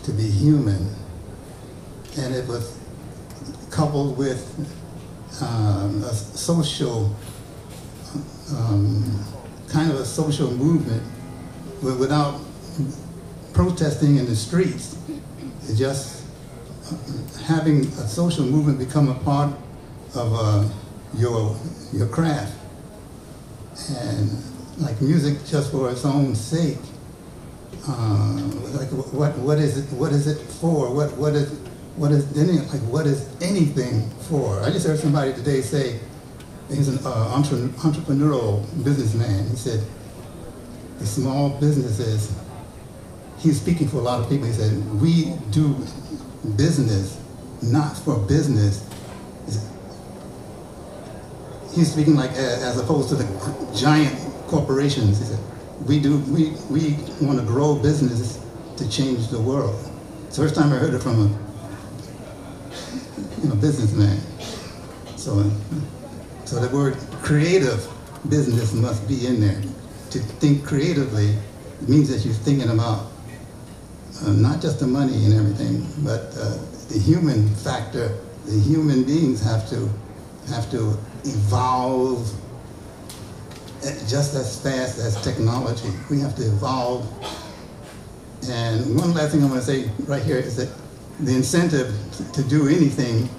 to be human. And it was coupled with a social, kind of a social movement without protesting in the streets. It's just having a social movement become a part of your craft. And like music just for its own sake, like what is it for? What is anything for? I just heard somebody today say, he's an entrepreneurial businessman. He said the small businesses, he's speaking for a lot of people. He said, we do business not for business. He's speaking like as opposed to the giant corporations. He said, we want to grow business to change the world. It's the first time I heard it from a businessman. So the word creative business must be in there. To think creatively means that you're thinking about not just the money and everything, but the human factor. The human beings have to evolve just as fast as technology. We have to evolve. And one last thing I want to say right here is that the incentive to do anything,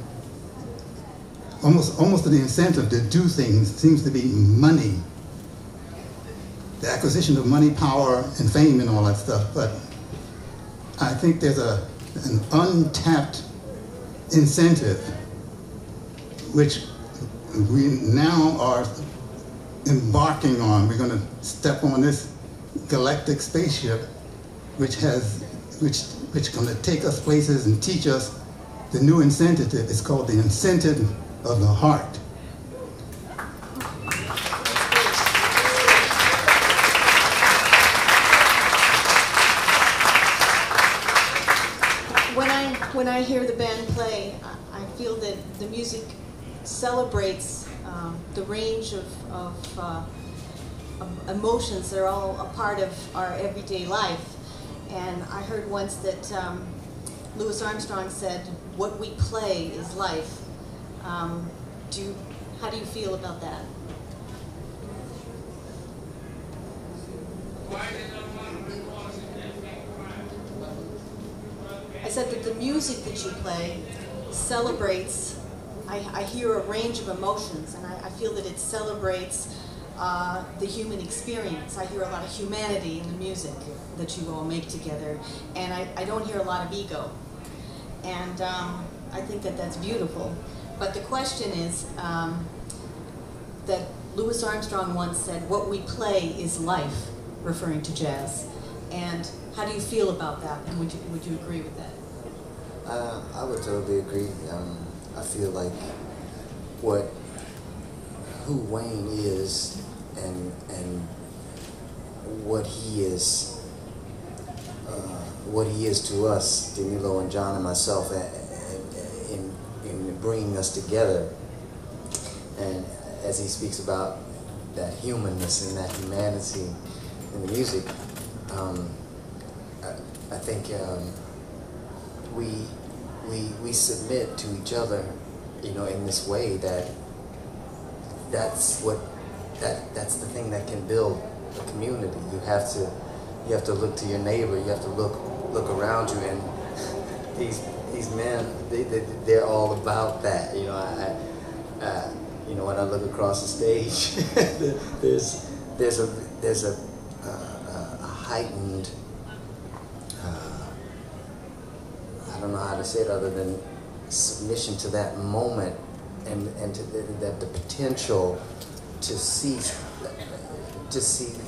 almost the incentive to do things seems to be money. The acquisition of money, power, and fame and all that stuff. But I think there's an untapped incentive which we now are embarking on. We're going to step on this galactic spaceship, which is going to take us places and teach us the new incentive. It's called the incentive of the heart. When I hear the band play, I feel that the music celebrates the range of emotions that are all a part of our everyday life. And I heard once that Louis Armstrong said, "What we play is life." How do you feel about that? I said that the music that you play celebrates, I hear a range of emotions, and I feel that it celebrates the human experience. I hear a lot of humanity in the music that you all make together, and I don't hear a lot of ego. And I think that that's beautiful. But the question is that Louis Armstrong once said, "What we play is life," referring to jazz. And how do you feel about that? And would you agree with that? I would totally agree. I feel like who Wayne is and what he is to us, Danilo and John and myself, in bringing us together. And as he speaks about that humanness and that humanity in the music, I think we submit to each other, in this way that's the thing that can build a community. You have to look to your neighbor. You have to look around you, and these men, they're all about that. When I look across the stage, there's a heightened, I don't know how to say it other than submission to that moment, and to the potential to see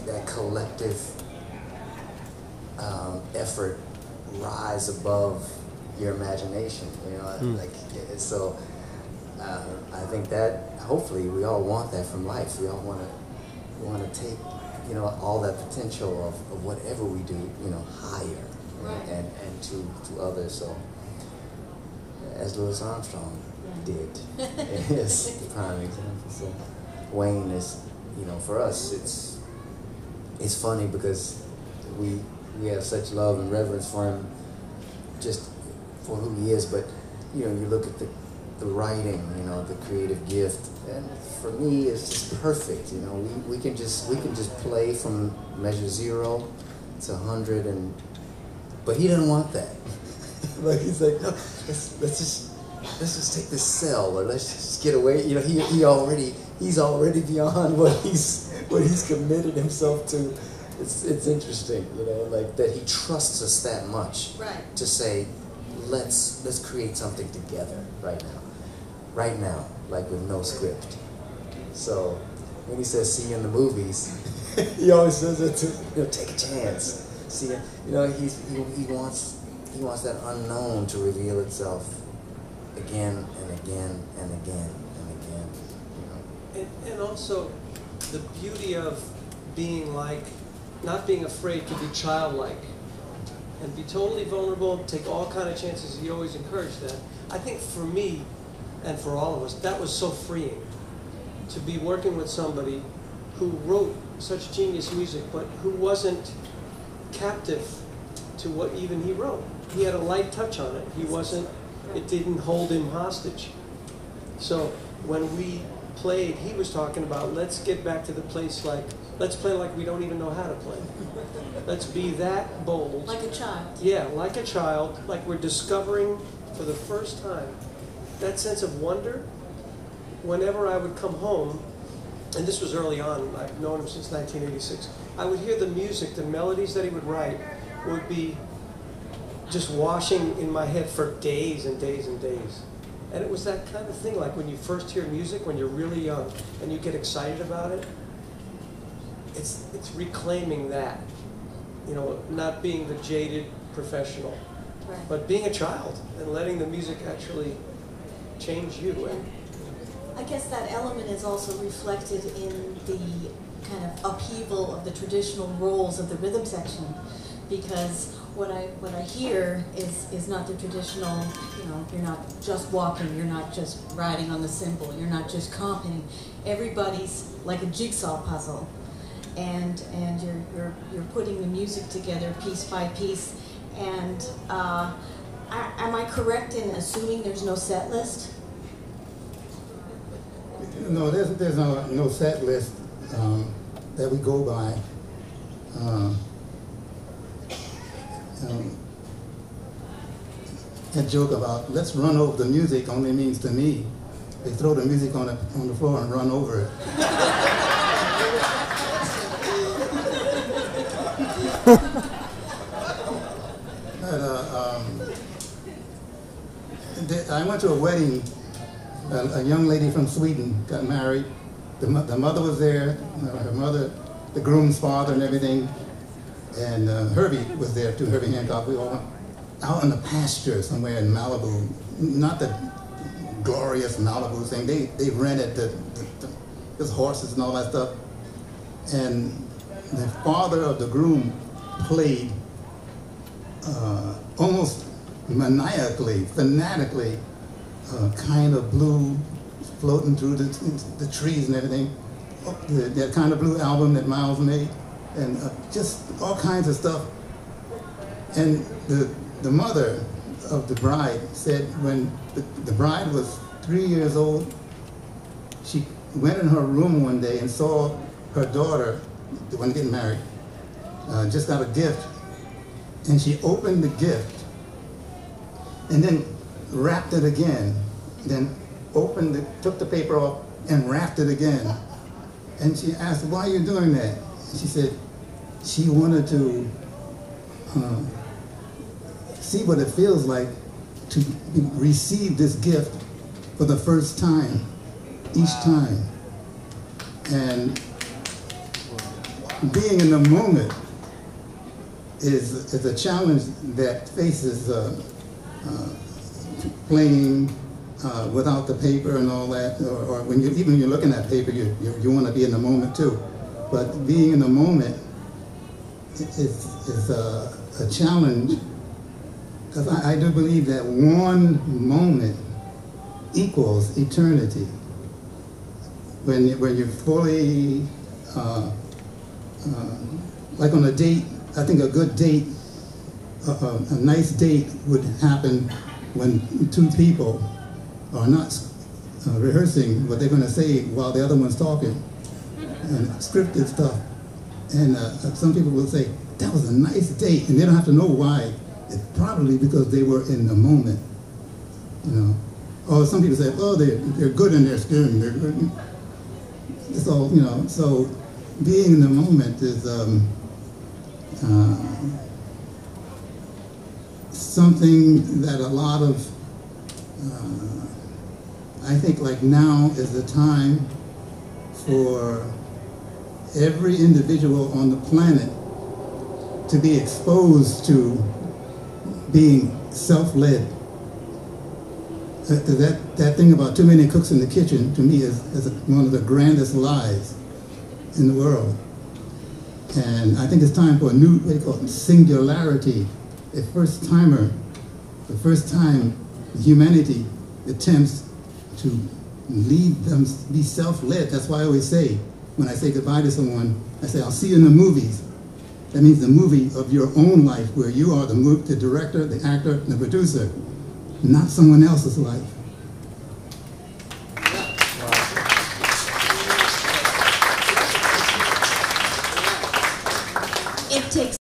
that collective effort rise above your imagination. So I think that hopefully we all want that from life. We all want to take all that potential of whatever we do higher. Right. And to others. So as Louis Armstrong did, is the prime example. So Wayne is, for us, it's funny because we have such love and reverence for him, just for who he is, but you know, you look at the writing, you know, the creative gift, and for me, it's just perfect. You know, we can just play from measure 0 to 100, but he didn't want that. Like he's like, no, let's just take this cell, or let's just get away. You know, he's already beyond what he's committed himself to. It's interesting, you know, like that he trusts us that much, right, to say, let's create something together right now, like with no script. So when he says see you in the movies, he always says it to, you know, take a chance. See, you know, he wants that unknown to reveal itself again and again and again and again. You know, and also the beauty of being like, not being afraid to be childlike and be totally vulnerable, take all kind of chances. He always encouraged that. I think for me and for all of us, that was so freeing, to be working with somebody who wrote such genius music, but who wasn't captive to what even he wrote. He had a light touch on it. It didn't hold him hostage. So when we played, he was talking about, let's get back to the place, like, let's play like we don't even know how to play. Let's be that bold. like a child. Yeah, like a child, like we're discovering for the first time that sense of wonder. Whenever I would come home, and this was early on, I've known him since 1986, I would hear the music, the melodies that he would write would be just washing in my head for days and days and days. And it was that kind of thing, like when you first hear music, when you're really young, and you get excited about it, it's reclaiming that. You know, not being the jaded professional, Right. but being a child and letting the music actually change you. And I guess that element is also reflected in the kind of upheaval of the traditional roles of the rhythm section, because what I hear is not the traditional, you know, you're not just walking, you're not just riding on the cymbal, you're not just comping. Everybody's like a jigsaw puzzle, and you're putting the music together piece by piece. And am I correct in assuming there's no set list? No, there's no set list that we go by. That joke about let's run over the music only means to me they throw the music on the floor and run over it. But, I went to a wedding. A young lady from Sweden got married. The mother was there, her mother, the groom's father and everything. And Herbie was there too, Herbie Hancock. We all went out in the pasture somewhere in Malibu. Not the glorious Malibu thing. They rented those horses and all that stuff. And the father of the groom played almost maniacally, fanatically, kind of blue floating through the trees and everything. That kind of blue album that Miles made, and just all kinds of stuff. And the mother of the bride said when the bride was 3 years old, she went in her room one day and saw her daughter, the one getting married, just got a gift. And she opened the gift and then wrapped it again, then took the paper off and wrapped it again. And she asked, why are you doing that? She said she wanted to see what it feels like to receive this gift for the first time, each time. And being in the moment is a challenge that faces playing without the paper and all that, or when even when you're looking at paper, you want to be in the moment too. But being in the moment is a challenge, because I do believe that one moment equals eternity. When you're fully, like on a date, I think a good date a nice date would happen when two people are not rehearsing what they're going to say while the other one's talking, and scripted stuff. And some people will say, that was a nice date, and they don't have to know why. It's probably because they were in the moment, you know. Or some people say, oh, they're good in their skin. They're good. So, you know, so being in the moment is something that a lot of, I think like now is the time for every individual on the planet to be exposed to being self-led. That thing about too many cooks in the kitchen, to me, is one of the grandest lies in the world. And I think it's time for a new, what do you call it, singularity. A first-timer, the first time humanity attempts to lead them, be self-led. That's why I always say, when I say goodbye to someone, I say, I'll see you in the movies. That means the movie of your own life, where you are the director, the actor, and the producer, not someone else's life. It takes